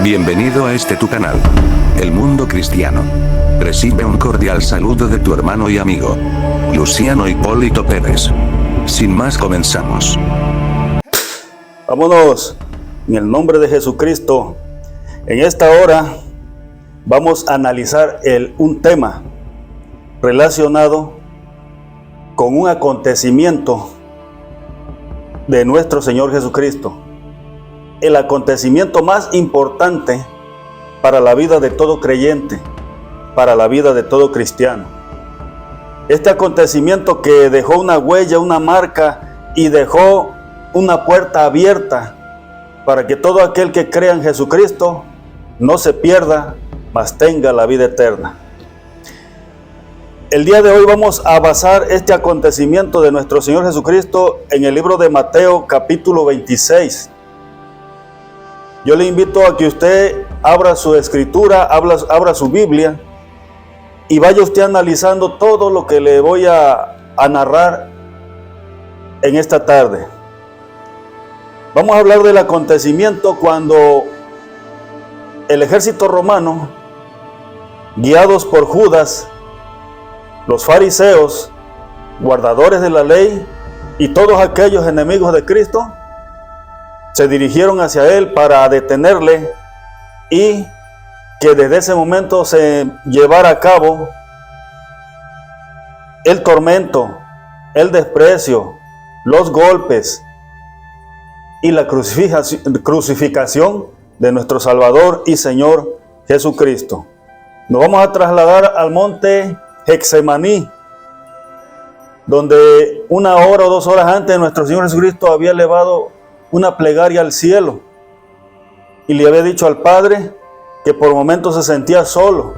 Bienvenido a tu canal, El Mundo Cristiano. Recibe un cordial saludo de tu hermano y amigo, Luciano Hipólito Pérez. Sin más, comenzamos. Vámonos, en el nombre de Jesucristo. En esta hora vamos a analizar un tema relacionado con un acontecimiento de nuestro Señor Jesucristo. El acontecimiento más importante para la vida de todo creyente, para la vida de todo cristiano. Este acontecimiento que dejó una huella, una marca y dejó una puerta abierta para que todo aquel que crea en Jesucristo no se pierda, mas tenga la vida eterna. El día de hoy vamos a basar este acontecimiento de nuestro Señor Jesucristo en el libro de Mateo, capítulo 26. Yo le invito a que usted abra su escritura, abra su Biblia y vaya usted analizando todo lo que le voy a narrar en esta tarde. Vamos a hablar del acontecimiento cuando el ejército romano, guiados por Judas, los fariseos, guardadores de la ley y todos aquellos enemigos de Cristo, se dirigieron hacia él para detenerle y que desde ese momento se llevara a cabo el tormento, el desprecio, los golpes y la crucificación de nuestro Salvador y Señor Jesucristo. Nos vamos a trasladar al monte Getsemaní, donde 1 hora o 2 horas antes nuestro Señor Jesucristo había elevado una plegaria al cielo y le había dicho al Padre que por momentos se sentía solo,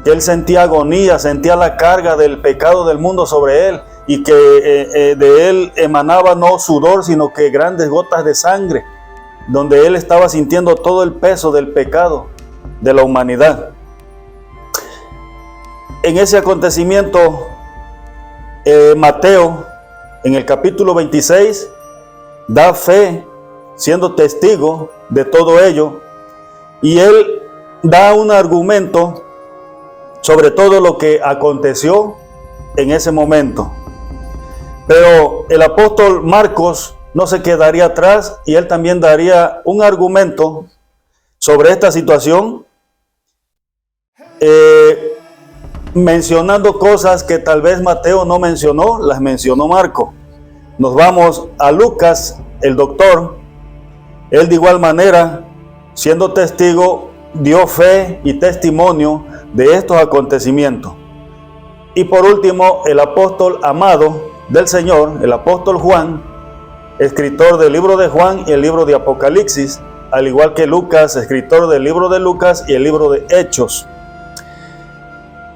que él sentía agonía, sentía la carga del pecado del mundo sobre él y que de él emanaba no sudor sino que grandes gotas de sangre, donde él estaba sintiendo todo el peso del pecado de la humanidad. En ese acontecimiento, Mateo en el capítulo 26 da fe, siendo testigo de todo ello, y él da un argumento sobre todo lo que aconteció en ese momento. Pero el apóstol Marcos no se quedaría atrás y él también daría un argumento sobre esta situación, mencionando cosas que tal vez Mateo no mencionó, las mencionó Marcos. Nos vamos a Lucas, el doctor. Él de igual manera, siendo testigo, dio fe y testimonio de estos acontecimientos. Y por último, el apóstol amado del Señor, el apóstol Juan, escritor del libro de Juan y el libro de Apocalipsis, al igual que Lucas, escritor del libro de Lucas y el libro de Hechos.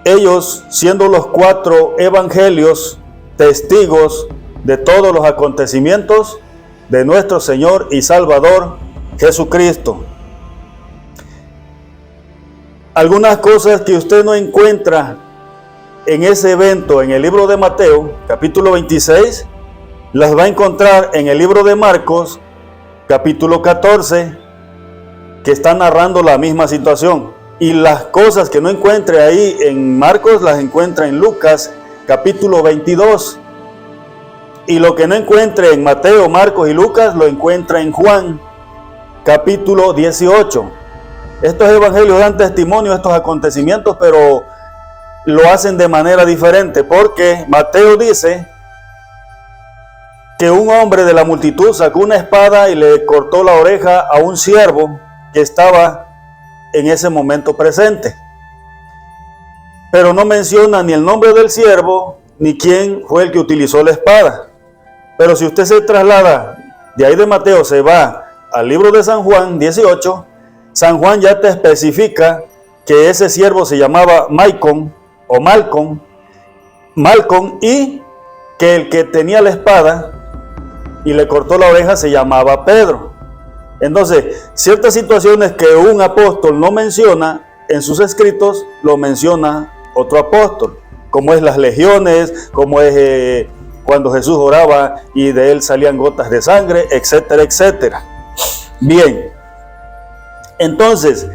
Ellos, siendo los 4 evangelios, testigos de todos los acontecimientos de nuestro Señor y Salvador Jesucristo. Algunas cosas que usted no encuentra en ese evento en el libro de Mateo, capítulo 26, las va a encontrar en el libro de Marcos, capítulo 14, que está narrando la misma situación. Y las cosas que no encuentre ahí en Marcos, las encuentra en Lucas, capítulo 22. Y lo que no encuentre en Mateo, Marcos y Lucas, lo encuentra en Juan, capítulo 18. Estos evangelios dan testimonio de estos acontecimientos, pero lo hacen de manera diferente, porque Mateo dice que un hombre de la multitud sacó una espada y le cortó la oreja a un siervo que estaba en ese momento presente. Pero no menciona ni el nombre del siervo, ni quién fue el que utilizó la espada. Pero si usted se traslada de ahí de Mateo, se va al libro de San Juan 18, San Juan ya te especifica que ese siervo se llamaba Malcom y que el que tenía la espada y le cortó la oreja se llamaba Pedro. Entonces, ciertas situaciones que un apóstol no menciona en sus escritos, lo menciona otro apóstol, como es las legiones, como es cuando Jesús oraba y de él salían gotas de sangre, etcétera, etcétera. Bien, Entonces,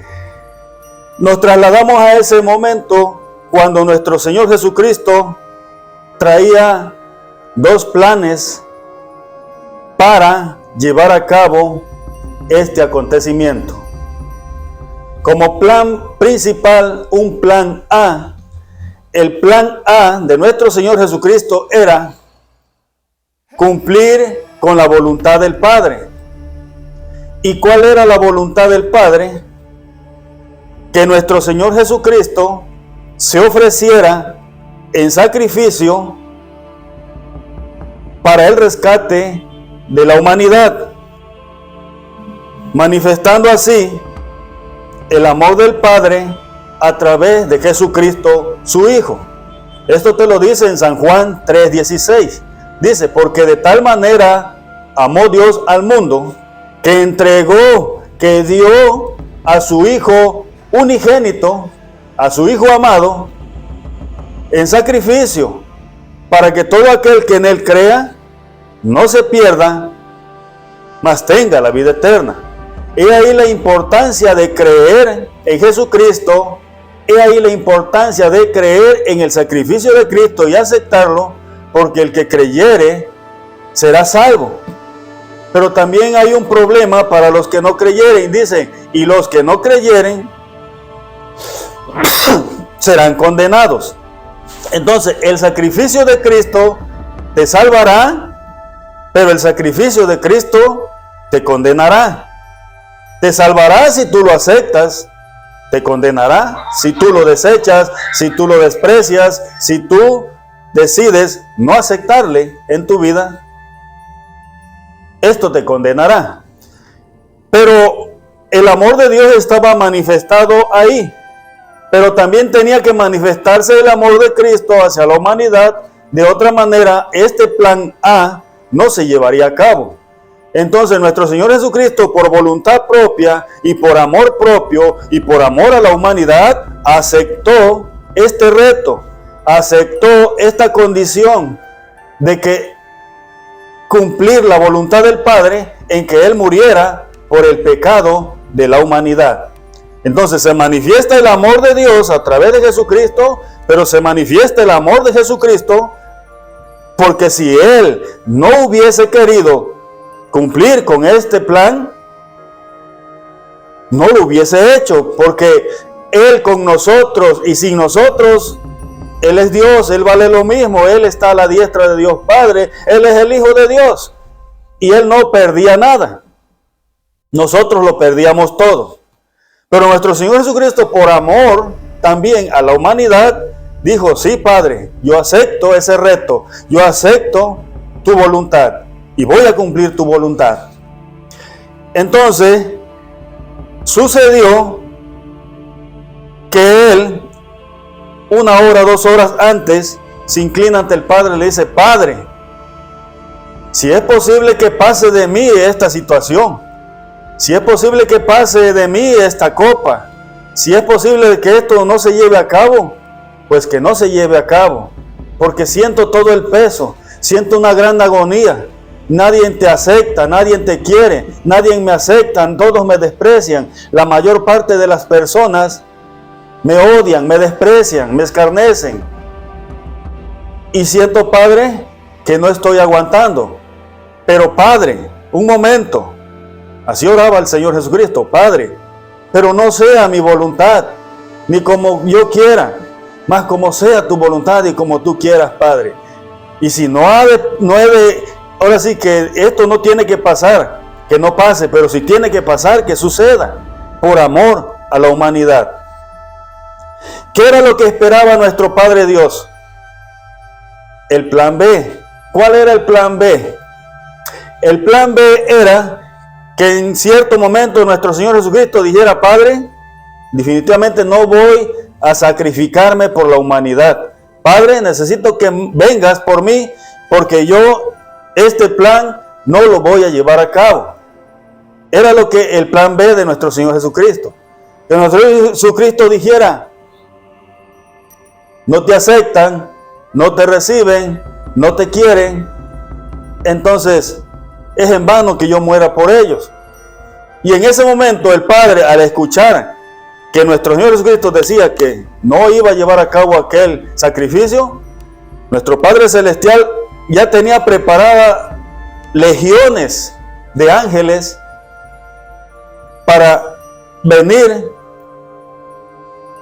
nos trasladamos a ese momento cuando nuestro Señor Jesucristo traía dos planes para llevar a cabo este acontecimiento. Como plan principal, un plan A. El plan A de nuestro Señor Jesucristo era cumplir con la voluntad del Padre. ¿Y cuál era la voluntad del Padre? Que nuestro Señor Jesucristo se ofreciera en sacrificio para el rescate de la humanidad, manifestando así el amor del Padre a través de Jesucristo, su Hijo. Esto te lo dice en San Juan 3:16. Dice, porque de tal manera amó Dios al mundo, que entregó, que dio a su Hijo unigénito, a su Hijo amado, en sacrificio, para que todo aquel que en Él crea, no se pierda, mas tenga la vida eterna. He ahí la importancia de creer en Jesucristo, he ahí la importancia de creer en el sacrificio de Cristo y aceptarlo, porque el que creyere será salvo. Pero también hay un problema para los que no creyeren, dice, y los que no creyeren serán condenados. Entonces, el sacrificio de Cristo te salvará, pero el sacrificio de Cristo te condenará. Te salvará si tú lo aceptas, te condenará si tú lo desechas, si tú lo desprecias, si tú decides no aceptarle en tu vida. Esto te condenará. Pero el amor de Dios estaba manifestado ahí. Pero también tenía que manifestarse el amor de Cristo hacia la humanidad. De otra manera, este plan A no se llevaría a cabo. Entonces, nuestro Señor Jesucristo, por voluntad propia y por amor propio y por amor a la humanidad, aceptó este reto, aceptó esta condición de que cumplir la voluntad del Padre en que Él muriera por el pecado de la humanidad. Entonces se manifiesta el amor de Dios a través de Jesucristo, pero se manifiesta el amor de Jesucristo porque si Él no hubiese querido cumplir con este plan, no lo hubiese hecho, porque Él con nosotros y sin nosotros, Él es Dios, Él vale lo mismo, Él está a la diestra de Dios Padre, Él es el Hijo de Dios y Él no perdía nada. Nosotros lo perdíamos todo. Pero nuestro Señor Jesucristo, por amor también a la humanidad, dijo, sí, Padre, yo acepto ese reto, yo acepto tu voluntad y voy a cumplir tu voluntad. Entonces, sucedió que Él, 1 hora, 2 horas antes, se inclina ante el Padre y le dice, Padre, si es posible que pase de mí esta situación, si es posible que pase de mí esta copa, si es posible que esto no se lleve a cabo, pues que no se lleve a cabo, porque siento todo el peso, siento una gran agonía, nadie te acepta, nadie te quiere, nadie me acepta, todos me desprecian, la mayor parte de las personas me odian, me desprecian, me escarnecen, y siento, Padre, que no estoy aguantando, pero Padre, un momento. Así oraba el Señor Jesucristo, Padre, pero no sea mi voluntad, ni como yo quiera, mas como sea tu voluntad y como tú quieras, Padre. Y si ahora sí que esto no tiene que pasar, que no pase, pero si tiene que pasar, que suceda, por amor a la humanidad. ¿Qué era lo que esperaba nuestro Padre Dios? El plan B. ¿Cuál era el plan B? El plan B era que en cierto momento nuestro Señor Jesucristo dijera, Padre, definitivamente no voy a sacrificarme por la humanidad. Padre, necesito que vengas por mí, porque yo este plan no lo voy a llevar a cabo. Era lo que el plan B de nuestro Señor Jesucristo. Que nuestro Señor Jesucristo dijera, no te aceptan, no te reciben, no te quieren, entonces es en vano que yo muera por ellos. Y en ese momento el Padre, al escuchar que nuestro Señor Jesucristo decía que no iba a llevar a cabo aquel sacrificio, nuestro Padre Celestial ya tenía preparadas legiones de ángeles para venir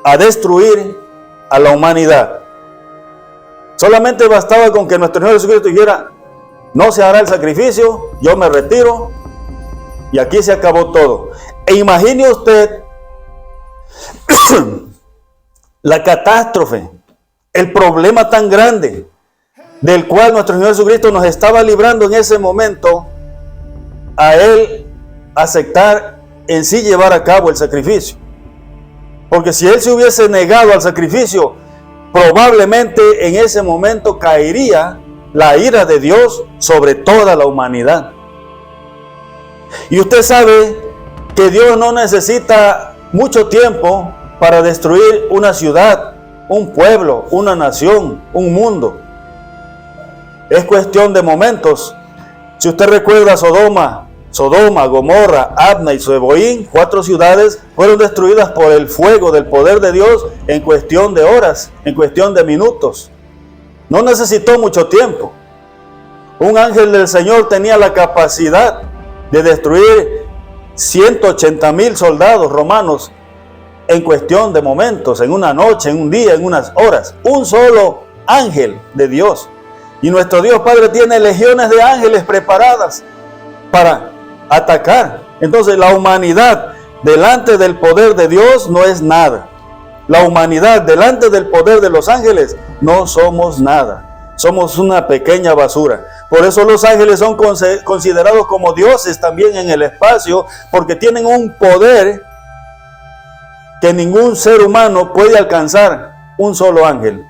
a destruir a la humanidad. Solamente bastaba con que nuestro Señor Jesucristo dijera: no se hará el sacrificio, yo me retiro, y aquí se acabó todo. E imagine usted la catástrofe, el problema tan grande del cual nuestro Señor Jesucristo nos estaba librando en ese momento, a Él aceptar en sí llevar a cabo el sacrificio. Porque si Él se hubiese negado al sacrificio, probablemente en ese momento caería la ira de Dios sobre toda la humanidad. Y usted sabe que Dios no necesita mucho tiempo para destruir una ciudad, un pueblo, una nación, un mundo. Es cuestión de momentos. Si usted recuerda Sodoma, Gomorra, Adma y Zeboín, 4 ciudades fueron destruidas por el fuego del poder de Dios en cuestión de horas, en cuestión de minutos. No necesitó mucho tiempo. Un ángel del Señor tenía la capacidad de destruir 180,000 soldados romanos en cuestión de momentos, en una noche, en un día, en unas horas. Un solo ángel de Dios. Y nuestro Dios Padre tiene legiones de ángeles preparadas para atacar. Entonces la humanidad delante del poder de Dios no es nada. La humanidad delante del poder de los ángeles no somos nada. Somos una pequeña basura. Por eso los ángeles son considerados como dioses también en el espacio, porque tienen un poder que ningún ser humano puede alcanzar, un solo ángel.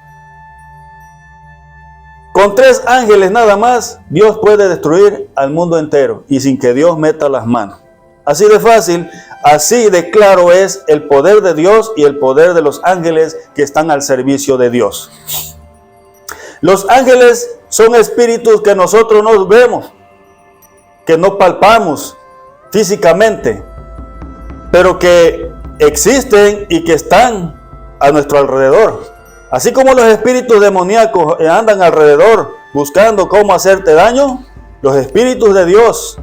Con 3 ángeles nada más, Dios puede destruir al mundo entero y sin que Dios meta las manos. Así de fácil, así de claro es el poder de Dios y el poder de los ángeles que están al servicio de Dios. Los ángeles son espíritus que nosotros no vemos, que no palpamos físicamente, pero que existen y que están a nuestro alrededor. Así como los espíritus demoníacos andan alrededor buscando cómo hacerte daño, los espíritus de Dios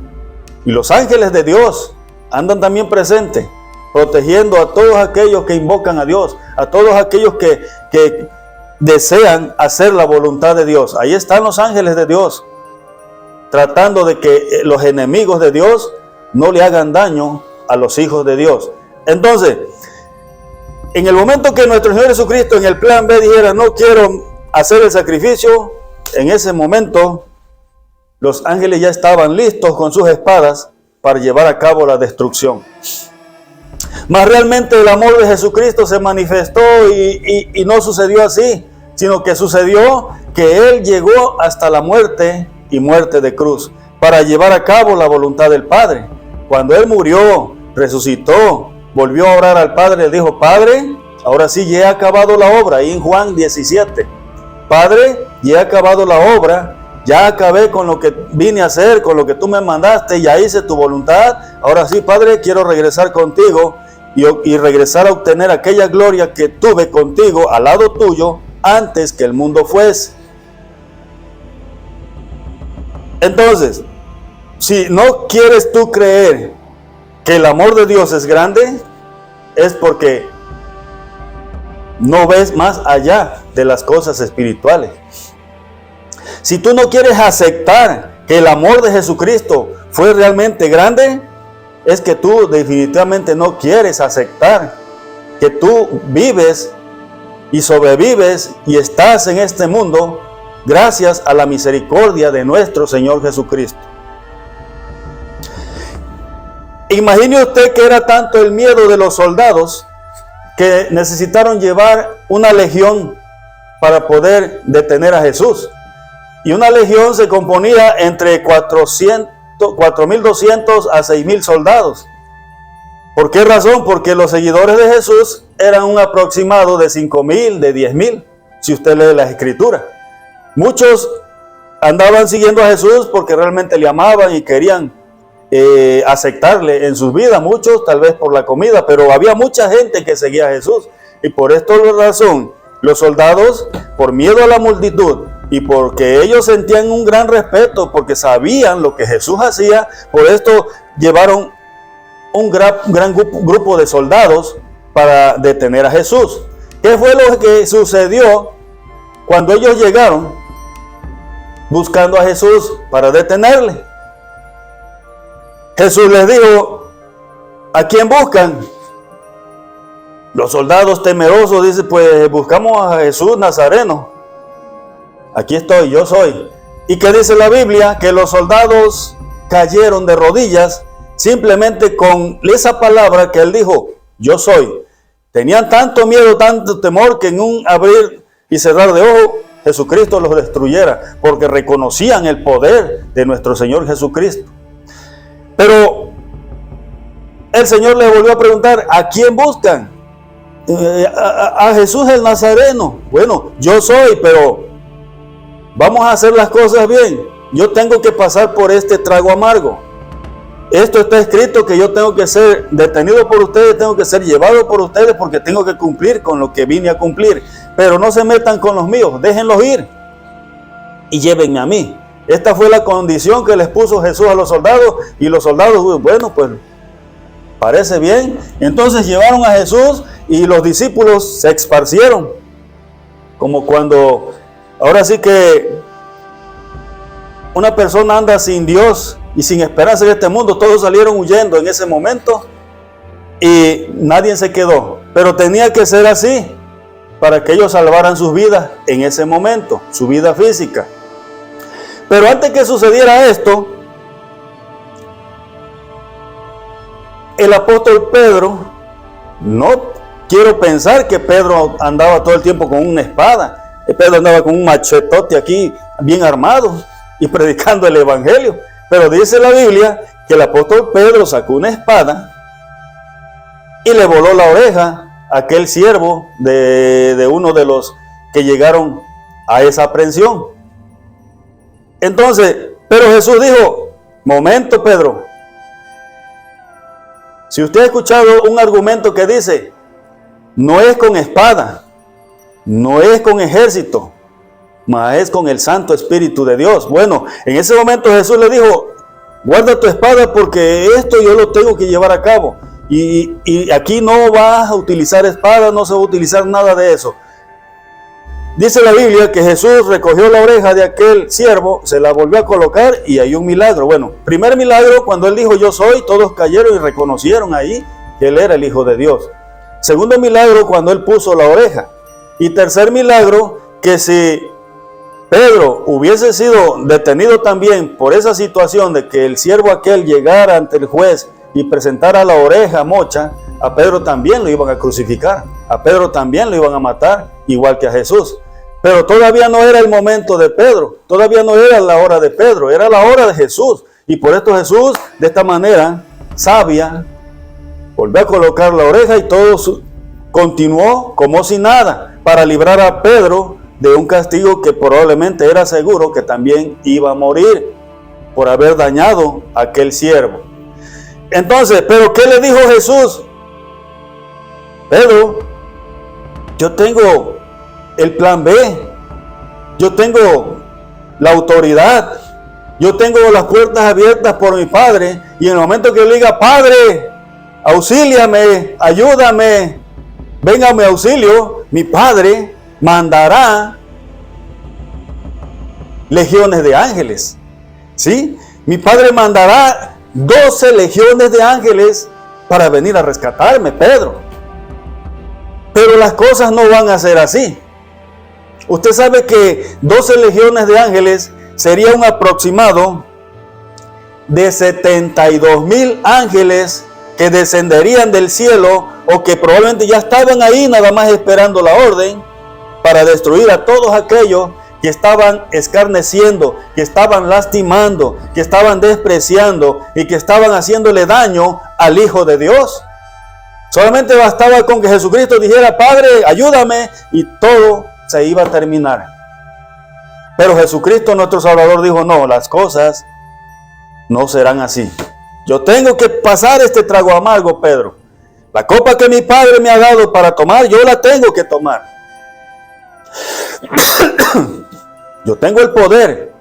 y los ángeles de Dios andan también presentes, protegiendo a todos aquellos que invocan a Dios, a todos aquellos que desean hacer la voluntad de Dios. Ahí están los ángeles de Dios, tratando de que los enemigos de Dios no le hagan daño a los hijos de Dios. Entonces, en el momento que nuestro Señor Jesucristo en el plan B dijera: no quiero hacer el sacrificio, en ese momento los ángeles ya estaban listos con sus espadas para llevar a cabo la destrucción. Mas realmente el amor de Jesucristo se manifestó y no sucedió así, sino que sucedió que Él llegó hasta la muerte y muerte de cruz para llevar a cabo la voluntad del Padre. Cuando Él murió, resucitó, volvió a orar al Padre, le dijo: Padre, ahora sí ya he acabado la obra. Ahí en Juan 17, Padre, ya he acabado la obra, ya acabé con lo que vine a hacer, con lo que tú me mandaste, ya hice tu voluntad. Ahora sí, Padre, quiero regresar contigo y regresar a obtener aquella gloria que tuve contigo al lado tuyo antes que el mundo fuese. Entonces, si no quieres tú creer que el amor de Dios es grande, es porque no ves más allá de las cosas espirituales. Si tú no quieres aceptar que el amor de Jesucristo fue realmente grande, es que tú definitivamente no quieres aceptar que tú vives y sobrevives y estás en este mundo gracias a la misericordia de nuestro Señor Jesucristo. Imagine usted que era tanto el miedo de los soldados que necesitaron llevar una legión para poder detener a Jesús. Y una legión se componía entre 4,200 a 6,000 soldados. ¿Por qué razón? Porque los seguidores de Jesús eran un aproximado de 5,000, de 10,000, si usted lee las Escrituras. Muchos andaban siguiendo a Jesús porque realmente le amaban y querían aceptarle en sus vidas, muchos tal vez por la comida, pero había mucha gente que seguía a Jesús. Y por esta razón, los soldados, por miedo a la multitud y porque ellos sentían un gran respeto, porque sabían lo que Jesús hacía, por esto llevaron un gran grupo de soldados para detener a Jesús. ¿Qué fue lo que sucedió cuando ellos llegaron buscando a Jesús para detenerle? Jesús les dijo: ¿a quién buscan? Los soldados temerosos dicen: pues buscamos a Jesús Nazareno. Aquí estoy, yo soy. ¿Y qué dice la Biblia? Que los soldados cayeron de rodillas simplemente con esa palabra que él dijo: yo soy. Tenían tanto miedo, tanto temor, que en un abrir y cerrar de ojos Jesucristo los destruyera, porque reconocían el poder de nuestro Señor Jesucristo. Pero el Señor les volvió a preguntar: ¿a quién buscan? A Jesús el Nazareno. Bueno, yo soy, pero vamos a hacer las cosas bien. Yo tengo que pasar por este trago amargo. Esto está escrito, que yo tengo que ser detenido por ustedes, tengo que ser llevado por ustedes, porque tengo que cumplir con lo que vine a cumplir. Pero no se metan con los míos, déjenlos ir y llévenme a mí. Esta fue la condición que les puso Jesús a los soldados, y los soldados, bueno, pues parece bien. Entonces llevaron a Jesús y los discípulos se esparcieron, como cuando, ahora sí que una persona anda sin Dios y sin esperanza en este mundo. Todos salieron huyendo en ese momento y nadie se quedó, pero tenía que ser así para que ellos salvaran sus vidas en ese momento, su vida física. Pero antes que sucediera esto, el apóstol Pedro, no quiero pensar que Pedro andaba todo el tiempo con una espada. Pedro andaba con un machetote aquí, bien armado, y predicando el evangelio. Pero dice la Biblia que el apóstol Pedro sacó una espada y le voló la oreja a aquel siervo de uno de los que llegaron a esa aprehensión. Entonces, pero Jesús dijo: momento, Pedro, si usted ha escuchado un argumento que dice: no es con espada, no es con ejército, mas es con el Santo Espíritu de Dios. Bueno, en ese momento Jesús le dijo: guarda tu espada, porque esto yo lo tengo que llevar a cabo. Y aquí no vas a utilizar espada, no se va a utilizar nada de eso. Dice la Biblia que Jesús recogió la oreja de aquel siervo, se la volvió a colocar y hay un milagro. Bueno, primer milagro, cuando él dijo: yo soy, todos cayeron y reconocieron ahí que él era el Hijo de Dios. Segundo milagro, cuando él puso la oreja. Y tercer milagro, que si Pedro hubiese sido detenido también por esa situación de que el siervo aquel llegara ante el juez y presentara la oreja mocha, a Pedro también lo iban a crucificar, a Pedro también lo iban a matar, igual que a Jesús. Pero todavía no era el momento de Pedro, todavía no era la hora de Pedro, era la hora de Jesús. Y por esto Jesús, de esta manera sabia, volvió a colocar la oreja y todo continuó como si nada, para librar a Pedro de un castigo que probablemente era seguro que también iba a morir por haber dañado a aquel siervo. Entonces, ¿pero qué le dijo Jesús? Pedro, yo tengo el plan B, yo tengo la autoridad, yo tengo las puertas abiertas por mi Padre, y en el momento que le diga: Padre, auxíliame, ayúdame, venga a mi auxilio, mi Padre mandará legiones de ángeles. ¿Sí? Mi Padre mandará 12 legiones de ángeles para venir a rescatarme, Pedro. Pero las cosas no van a ser así. Usted sabe que 12 legiones de ángeles sería un aproximado de 72,000 ángeles que descenderían del cielo, o que probablemente ya estaban ahí nada más esperando la orden para destruir a todos aquellos que estaban escarneciendo, que estaban lastimando, que estaban despreciando y que estaban haciéndole daño al Hijo de Dios. Solamente bastaba con que Jesucristo dijera: Padre, ayúdame, y todo se iba a terminar. Pero Jesucristo, nuestro Salvador, dijo: no, las cosas no serán así. Yo tengo que pasar este trago amargo, Pedro. La copa que mi Padre me ha dado para tomar, yo la tengo que tomar. Yo tengo el poder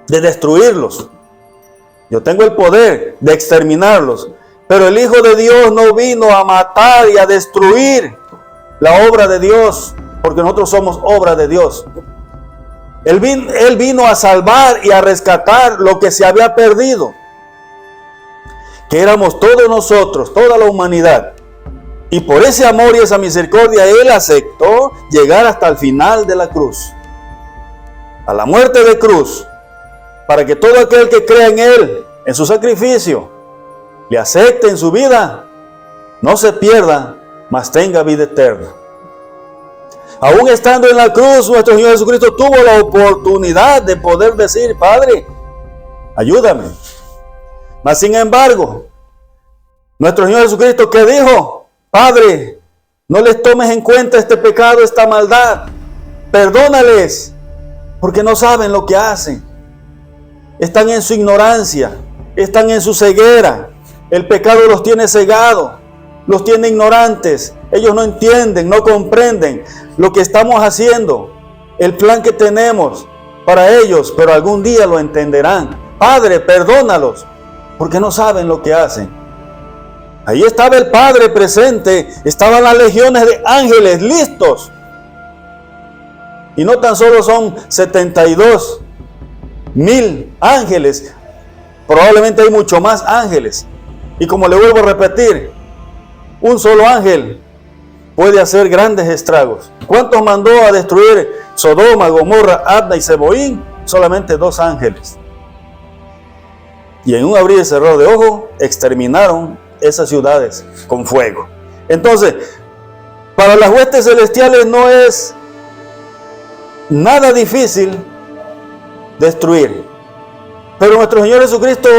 de destruirlos. Yo tengo el poder de exterminarlos. Pero el Hijo de Dios no vino a matar y a destruir la obra de Dios, porque nosotros somos obra de Dios. Él vino a salvar y a rescatar lo que se había perdido, que éramos todos nosotros, toda la humanidad. Y por ese amor y esa misericordia, Él aceptó llegar hasta el final de la cruz, a la muerte de cruz, para que todo aquel que crea en Él, en su sacrificio, le acepte en su vida, no se pierda, mas tenga vida eterna. Aún estando en la cruz, nuestro Señor Jesucristo tuvo la oportunidad de poder decir: Padre, ayúdame. Mas sin embargo, nuestro Señor Jesucristo, ¿qué dijo? Padre, no les tomes en cuenta este pecado, esta maldad. Perdónales, porque no saben lo que hacen. Están en su ignorancia, están en su ceguera. El pecado los tiene cegados, los tiene ignorantes. Ellos no entienden, no comprenden lo que estamos haciendo, el plan que tenemos para ellos, pero algún día lo entenderán. Padre, perdónalos, porque no saben lo que hacen. Ahí estaba el Padre presente, estaban las legiones de ángeles listos. Y no tan solo son 72,000 ángeles, probablemente hay mucho más ángeles. Y como le vuelvo a repetir, un solo ángel puede hacer grandes estragos. ¿Cuántos mandó a destruir Sodoma, Gomorra, Adma y Zeboín? Solamente 2 ángeles. Y en un abrir y cerrar de ojos, exterminaron esas ciudades con fuego. Entonces, para las huestes celestiales no es nada difícil destruir. Pero nuestro Señor Jesucristo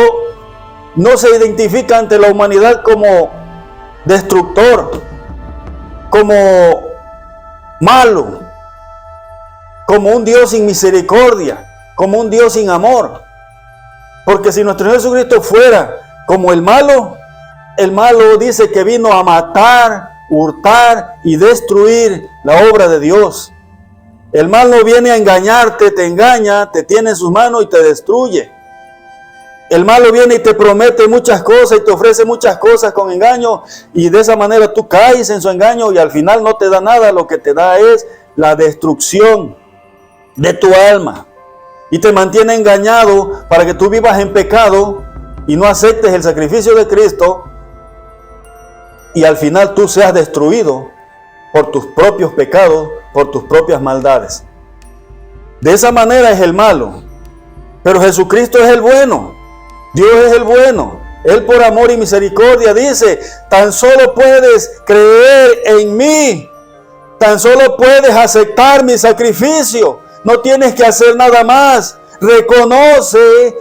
no se identifica ante la humanidad como destructor, como malo, como un Dios sin misericordia, como un Dios sin amor. Porque si nuestro Señor Jesucristo fuera como el malo dice que vino a matar, hurtar y destruir la obra de Dios. El mal no viene a engañarte, te engaña, te tiene en sus manos y te destruye. El malo viene y te promete muchas cosas y te ofrece muchas cosas con engaño, y de esa manera tú caes en su engaño y al final no te da nada. Lo que te da es la destrucción de tu alma y te mantiene engañado para que tú vivas en pecado y no aceptes el sacrificio de Cristo, y al final tú seas destruido por tus propios pecados, por tus propias maldades. De esa manera es el malo, pero Jesucristo es el bueno. Dios es el bueno. Él por amor y misericordia dice: tan solo puedes creer en mí, tan solo puedes aceptar mi sacrificio, no tienes que hacer nada más. Reconoce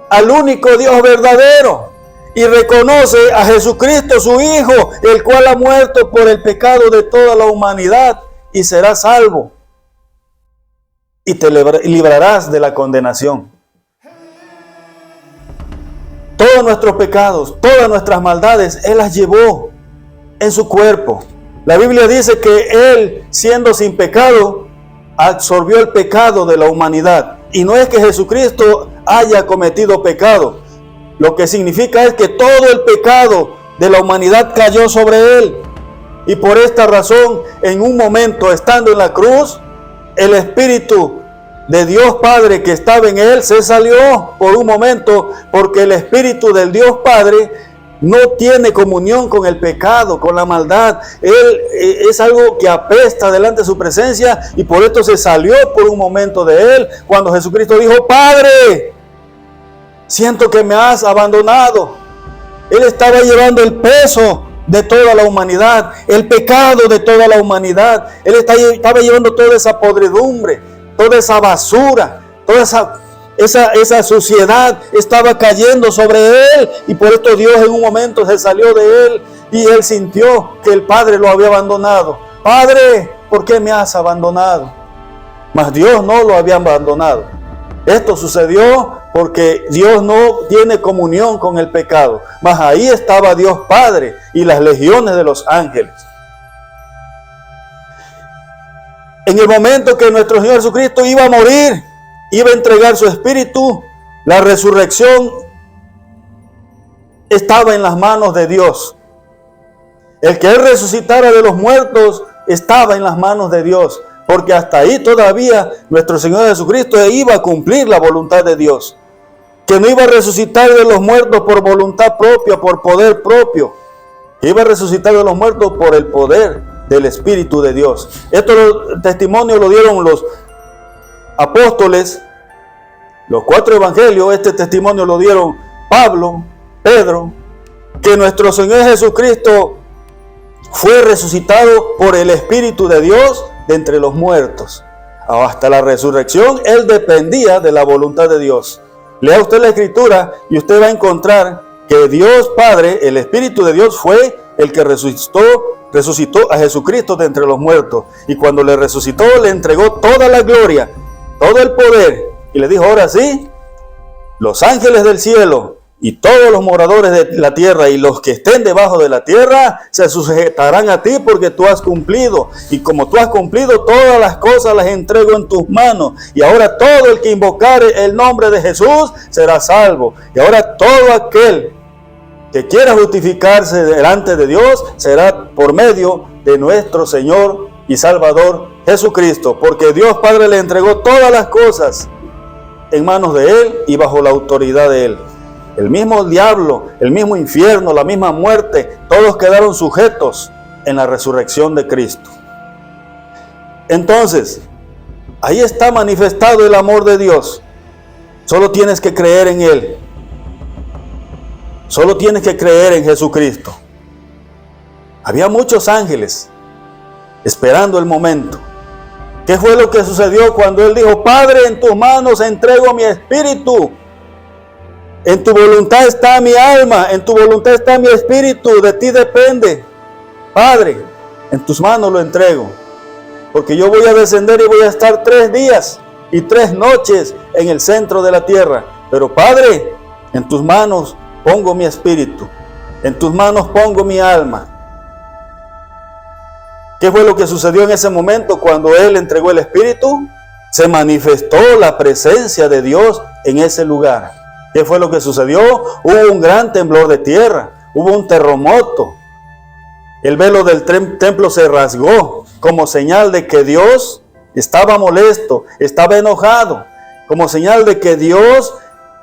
al único Dios verdadero y reconoce a Jesucristo, su Hijo, el cual ha muerto por el pecado de toda la humanidad, y serás salvo y te librarás de la condenación. Todos nuestros pecados, todas nuestras maldades, Él las llevó en su cuerpo. La Biblia dice que Él, siendo sin pecado, absorbió el pecado de la humanidad. Y no es que Jesucristo haya cometido pecado. Lo que significa es que todo el pecado de la humanidad cayó sobre Él. Y por esta razón, en un momento, estando en la cruz, el Espíritu de Dios Padre que estaba en Él se salió por un momento, porque el Espíritu del Dios Padre no tiene comunión con el pecado, con la maldad. Él es algo que apesta delante de su presencia, y por esto se salió por un momento de Él. Cuando Jesucristo dijo: Padre, siento que me has abandonado. Él estaba llevando el peso de toda la humanidad, el pecado de toda la humanidad. Él estaba llevando toda esa podredumbre, toda esa basura, toda esa suciedad estaba cayendo sobre Él, y por esto Dios en un momento se salió de Él, y Él sintió que el Padre lo había abandonado. Padre, ¿por qué me has abandonado? Mas Dios no lo había abandonado. Esto sucedió porque Dios no tiene comunión con el pecado. Mas ahí estaba Dios Padre y las legiones de los ángeles. En el momento que nuestro Señor Jesucristo iba a morir, iba a entregar su espíritu, la resurrección estaba en las manos de Dios. El que Él resucitara de los muertos estaba en las manos de Dios, porque hasta ahí todavía nuestro Señor Jesucristo iba a cumplir la voluntad de Dios, que no iba a resucitar de los muertos por voluntad propia, por poder propio, que iba a resucitar de los muertos por el poder del Espíritu de Dios. Estos testimonios lo dieron los apóstoles, los 4 evangelios. Este testimonio lo dieron Pablo, Pedro, que nuestro Señor Jesucristo fue resucitado por el Espíritu de Dios de entre los muertos. Hasta la resurrección Él dependía de la voluntad de Dios. Lea usted la Escritura y usted va a encontrar que Dios Padre, el Espíritu de Dios, fue el que resucitó a Jesucristo de entre los muertos. Y cuando le resucitó, le entregó toda la gloria, todo el poder. Y le dijo, ahora sí, los ángeles del cielo y todos los moradores de la tierra y los que estén debajo de la tierra se sujetarán a ti porque tú has cumplido. Y como tú has cumplido, todas las cosas las entrego en tus manos. Y ahora todo el que invocare el nombre de Jesús será salvo. Y ahora todo aquel que quiera justificarse delante de Dios será por medio de nuestro Señor y Salvador Jesucristo. Porque Dios Padre le entregó todas las cosas en manos de Él y bajo la autoridad de Él. El mismo diablo, el mismo infierno, la misma muerte, todos quedaron sujetos en la resurrección de Cristo. Entonces, ahí está manifestado el amor de Dios. Solo tienes que creer en Él. Solo tienes que creer en Jesucristo. Había muchos ángeles esperando el momento. ¿Qué fue lo que sucedió cuando Él dijo, Padre, en tus manos entrego mi espíritu? En tu voluntad está mi alma, en tu voluntad está mi espíritu, de ti depende. Padre, en tus manos lo entrego, porque yo voy a descender y voy a estar 3 días y 3 noches en el centro de la tierra. Pero Padre, en tus manos pongo mi espíritu, en tus manos pongo mi alma. ¿Qué fue lo que sucedió en ese momento cuando Él entregó el espíritu? Se manifestó la presencia de Dios en ese lugar. ¿Qué fue lo que sucedió? Hubo un gran temblor de tierra, hubo un terremoto. El velo del templo se rasgó como señal de que Dios estaba molesto, estaba enojado, como señal de que Dios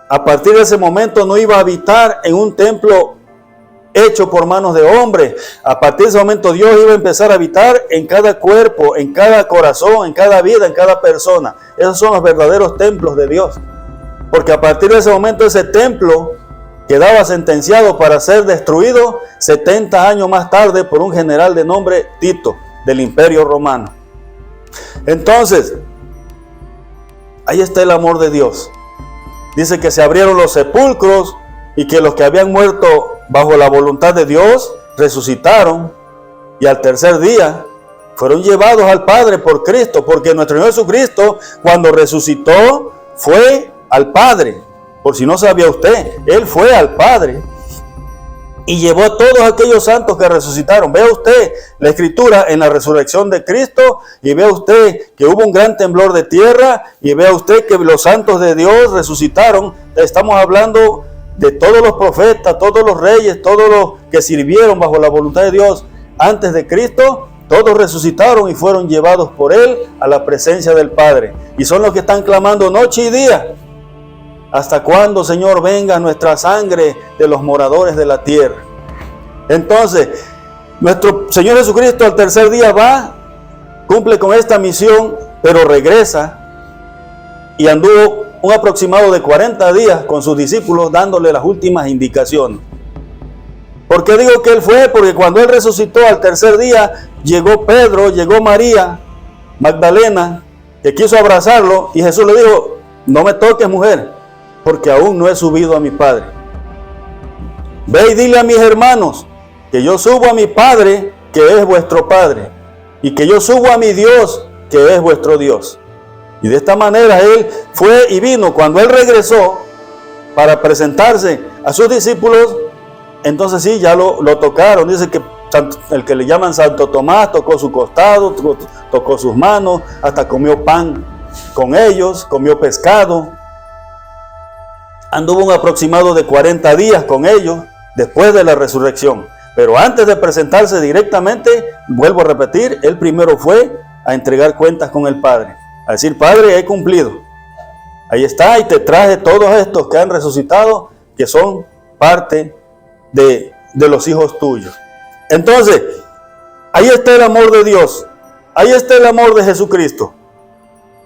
a partir de ese momento no iba a habitar en un templo hecho por manos de hombre. A partir de ese momento Dios iba a empezar a habitar en cada cuerpo, en cada corazón, en cada vida, en cada persona. Esos son los verdaderos templos de Dios. Porque a partir de ese momento ese templo quedaba sentenciado para ser destruido 70 años más tarde por un general de nombre Tito del Imperio Romano. Entonces, ahí está el amor de Dios. Dice que se abrieron los sepulcros y que los que habían muerto bajo la voluntad de Dios resucitaron y al tercer día fueron llevados al Padre por Cristo, porque nuestro Señor Jesucristo cuando resucitó fue al Padre. Por si no sabía usted, Él fue al Padre y llevó a todos aquellos santos que resucitaron. Vea usted la Escritura en la resurrección de Cristo y vea usted que hubo un gran temblor de tierra y vea usted que los santos de Dios resucitaron. Estamos hablando de todos los profetas, todos los reyes, todos los que sirvieron bajo la voluntad de Dios antes de Cristo. Todos resucitaron y fueron llevados por Él a la presencia del Padre. Y son los que están clamando noche y día. ¿Hasta cuándo, Señor, venga nuestra sangre de los moradores de la tierra? Entonces, nuestro Señor Jesucristo al tercer día va, cumple con esta misión, pero regresa y anduvo un aproximado de 40 días con sus discípulos dándole las últimas indicaciones. ¿Por qué digo que Él fue? Porque cuando Él resucitó al tercer día, llegó Pedro, llegó María Magdalena, que quiso abrazarlo, y Jesús le dijo, no me toques, mujer, porque aún no he subido a mi Padre. Ve y dile a mis hermanos que yo subo a mi Padre, que es vuestro Padre, y que yo subo a mi Dios, que es vuestro Dios. Y de esta manera Él fue y vino. Cuando Él regresó, para presentarse a sus discípulos, entonces sí, ya lo tocaron. Dice que el que le llaman Santo Tomás tocó su costado, tocó sus manos, hasta comió pan con ellos, comió pescado. Anduvo un aproximado de 40 días con ellos después de la resurrección. Pero antes de presentarse directamente, vuelvo a repetir, él primero fue a entregar cuentas con el Padre. A decir, Padre, he cumplido. Ahí está, y te traje todos estos que han resucitado, que son parte de los hijos tuyos. Entonces, ahí está el amor de Dios. Ahí está el amor de Jesucristo.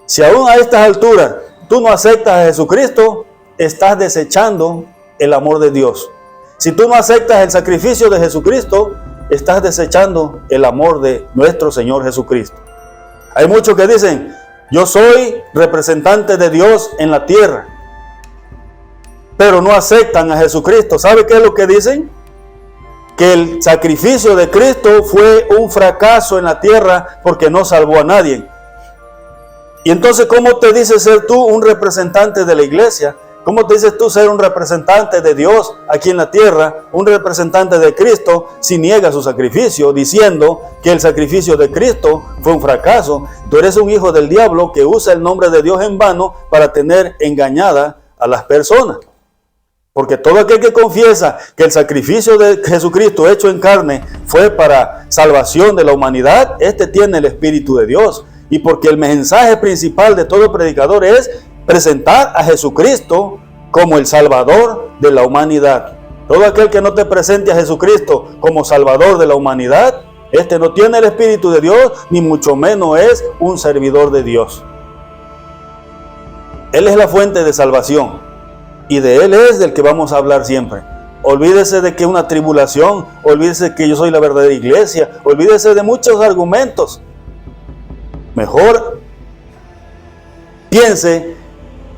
Si aún a estas alturas tú no aceptas a Jesucristo, estás desechando el amor de Dios. Si tú no aceptas el sacrificio de Jesucristo, estás desechando el amor de nuestro Señor Jesucristo. Hay muchos que dicen, yo soy representante de Dios en la tierra, pero no aceptan a Jesucristo. ¿Sabe qué es lo que dicen? Que el sacrificio de Cristo fue un fracaso en la tierra porque no salvó a nadie. Y entonces, ¿cómo te dices ser tú un representante de la iglesia? ¿Cómo te dices tú ser un representante de Dios aquí en la tierra, un representante de Cristo, si niegas su sacrificio, diciendo que el sacrificio de Cristo fue un fracaso? Tú eres un hijo del diablo que usa el nombre de Dios en vano para tener engañada a las personas. Porque todo aquel que confiesa que el sacrificio de Jesucristo hecho en carne fue para salvación de la humanidad, este tiene el Espíritu de Dios. Y porque el mensaje principal de todo predicador es presentar a Jesucristo como el Salvador de la humanidad. Todo aquel que no te presente a Jesucristo como Salvador de la humanidad, este no tiene el Espíritu de Dios, ni mucho menos es un servidor de Dios. Él es la fuente de salvación, y de Él es del que vamos a hablar siempre. Olvídese de que una tribulación, olvídese que yo soy la verdadera iglesia, olvídese de muchos argumentos. Mejor piense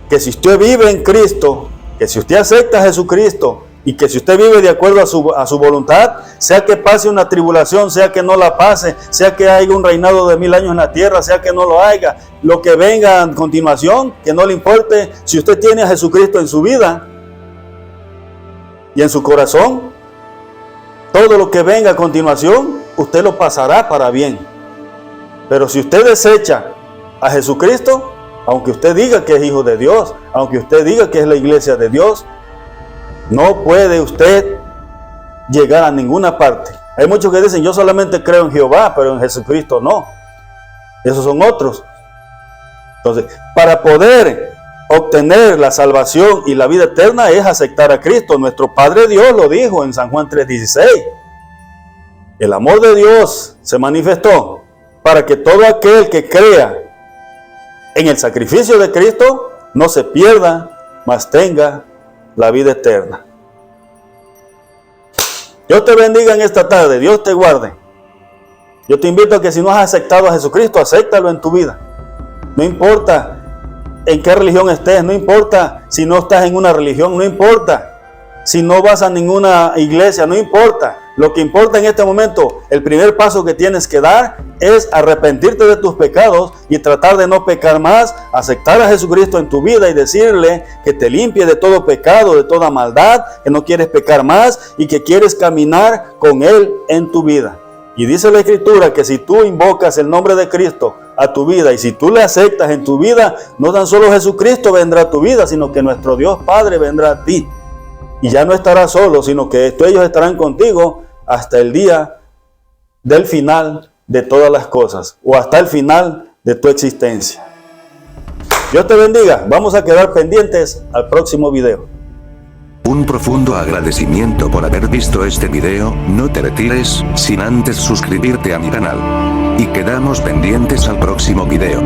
que si usted vive en Cristo, que si usted acepta a Jesucristo y que si usted vive de acuerdo a su voluntad, sea que pase una tribulación, sea que no la pase, sea que haya un reinado de 1000 años en la tierra, sea que no lo haya, lo que venga a continuación, que no le importe, si usted tiene a Jesucristo en su vida y en su corazón, todo lo que venga a continuación, usted lo pasará para bien. Pero si usted desecha a Jesucristo, aunque usted diga que es hijo de Dios, aunque usted diga que es la iglesia de Dios, no puede usted llegar a ninguna parte. Hay muchos que dicen, yo solamente creo en Jehová, pero en Jesucristo no. Esos son otros. Entonces, para poder obtener la salvación y la vida eterna es aceptar a Cristo. Nuestro Padre Dios lo dijo en San Juan 3:16. El amor de Dios se manifestó para que todo aquel que crea en el sacrificio de Cristo no se pierda, mas tenga la vida eterna. Dios te bendiga en esta tarde, Dios te guarde. Yo te invito a que si no has aceptado a Jesucristo, acéptalo en tu vida. No importa en qué religión estés, no importa si no estás en una religión, no importa si no vas a ninguna iglesia, no importa. Lo que importa en este momento, el primer paso que tienes que dar es arrepentirte de tus pecados y tratar de no pecar más, aceptar a Jesucristo en tu vida y decirle que te limpie de todo pecado, de toda maldad, que no quieres pecar más y que quieres caminar con Él en tu vida. Y dice la Escritura que si tú invocas el nombre de Cristo a tu vida y si tú le aceptas en tu vida, no tan solo Jesucristo vendrá a tu vida, sino que nuestro Dios Padre vendrá a ti. Y ya no estarás solo, sino que ellos estarán contigo hasta el día del final de todas las cosas, o hasta el final de tu existencia. Dios te bendiga. Vamos a quedar pendientes al próximo video. Un profundo agradecimiento por haber visto este video. No te retires sin antes suscribirte a mi canal. Y quedamos pendientes al próximo video.